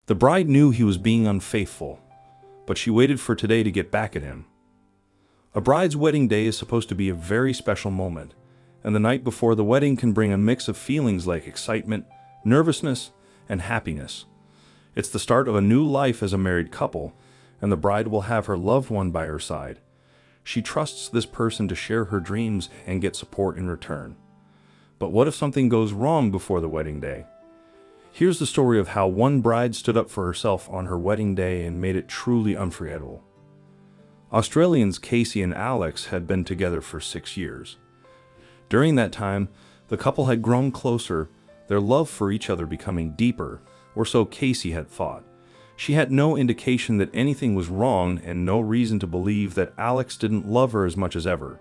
The bride knew he was being unfaithful, but she waited for today to get back at him. A bride's wedding day is supposed to be a very special moment, and the night before the wedding can bring a mix of feelings like excitement, nervousness, and happiness. It's the start of a new life as a married couple, and the bride will have her loved one by her side. She trusts this person to share her dreams and get support in return. But what if something goes wrong before the wedding day? Here's the story of how one bride stood up for herself on her wedding day and made it truly unforgettable. Australians Casey and Alex had been together for 6 years. During that time, the couple had grown closer, their love for each other becoming deeper, or so Casey had thought. She had no indication that anything was wrong and no reason to believe that Alex didn't love her as much as ever.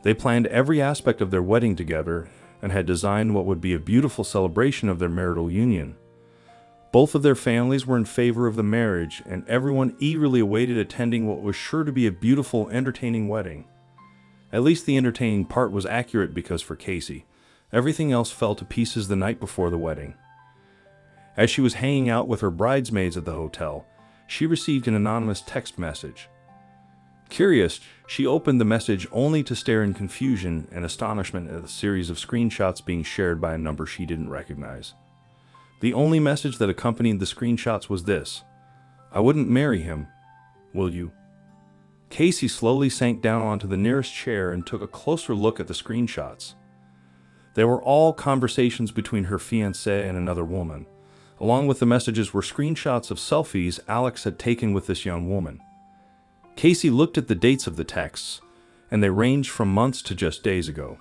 They planned every aspect of their wedding together and had designed what would be a beautiful celebration of their marital union. Both of their families were in favor of the marriage, and everyone eagerly awaited attending what was sure to be a beautiful, entertaining wedding. At least the entertaining part was accurate because for Casey, everything else fell to pieces the night before the wedding. As she was hanging out with her bridesmaids at the hotel, she received an anonymous text message. Curious, she opened the message only to stare in confusion and astonishment at a series of screenshots being shared by a number she didn't recognize. The only message that accompanied the screenshots was this: "I wouldn't marry him. Will you?" Casey slowly sank down onto the nearest chair and took a closer look at the screenshots. They were all conversations between her fiancé and another woman. Along with the messages were screenshots of selfies Alex had taken with this young woman. Casey looked at the dates of the texts, and they ranged from months to just days ago.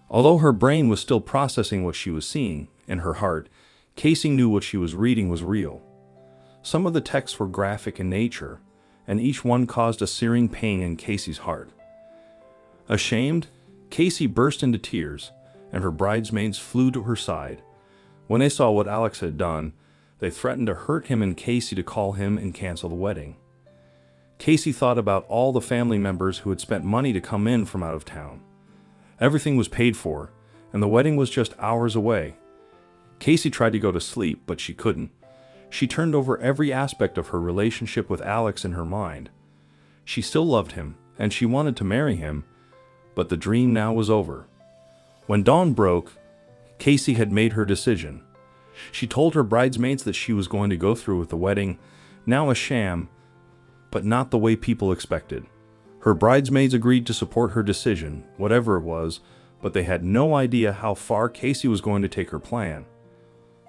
Although her brain was still processing what she was seeing, in her heart, Casey knew what she was reading was real. Some of the texts were graphic in nature, and each one caused a searing pain in Casey's heart. Ashamed, Casey burst into tears, and her bridesmaids flew to her side. When they saw what Alex had done, they threatened to hurt him and Casey to call him and cancel the wedding. Casey thought about all the family members who had spent money to come in from out of town. Everything was paid for, and the wedding was just hours away. Casey tried to go to sleep, but she couldn't. She turned over every aspect of her relationship with Alex in her mind. She still loved him, and she wanted to marry him, but the dream now was over. When dawn broke, Casey had made her decision. She told her bridesmaids that she was going to go through with the wedding, now a sham, but not the way people expected. Her bridesmaids agreed to support her decision, whatever it was, but they had no idea how far Casey was going to take her plan.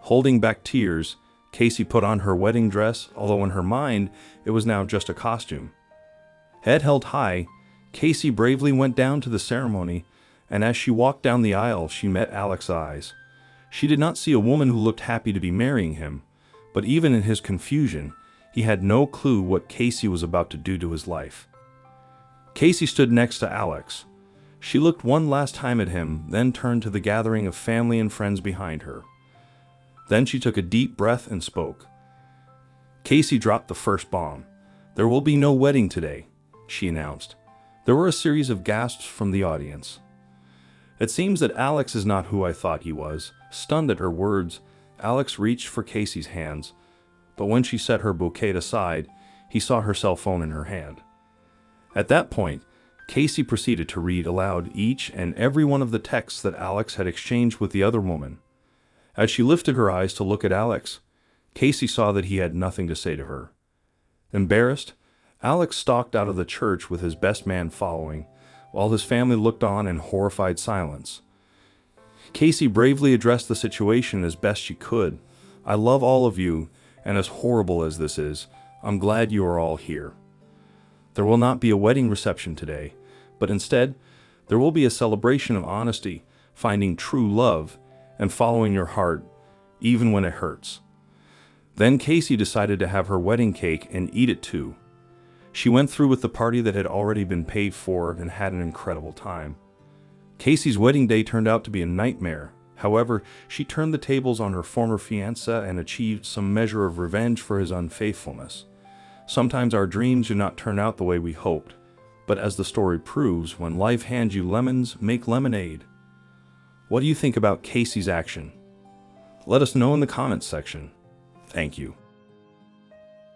Holding back tears, Casey put on her wedding dress, although in her mind, it was now just a costume. Head held high, Casey bravely went down to the ceremony, and as she walked down the aisle, she met Alex's eyes. She did not see a woman who looked happy to be marrying him, but even in his confusion, he had no clue what Casey was about to do to his life. Casey stood next to Alex. She looked one last time at him, then turned to the gathering of family and friends behind her. Then she took a deep breath and spoke. Casey dropped the first bomb. "There will be no wedding today," she announced. There were a series of gasps from the audience. "It seems that Alex is not who I thought he was." Stunned at her words, Alex reached for Casey's hands, but when she set her bouquet aside, he saw her cell phone in her hand. At that point, Casey proceeded to read aloud each and every one of the texts that Alex had exchanged with the other woman. As she lifted her eyes to look at Alex, Casey saw that he had nothing to say to her. Embarrassed, Alex stalked out of the church with his best man following, while his family looked on in horrified silence. Casey bravely addressed the situation as best she could. "I love all of you, and as horrible as this is, I'm glad you are all here. There will not be a wedding reception today, but instead, there will be a celebration of honesty, finding true love, and following your heart, even when it hurts." Then Casey decided to have her wedding cake and eat it too. She went through with the party that had already been paid for and had an incredible time. Casey's wedding day turned out to be a nightmare. However, she turned the tables on her former fiancé and achieved some measure of revenge for his unfaithfulness. Sometimes our dreams do not turn out the way we hoped, but as the story proves, when life hands you lemons, make lemonade. What do you think about Casey's action? Let us know in the comments section. Thank you.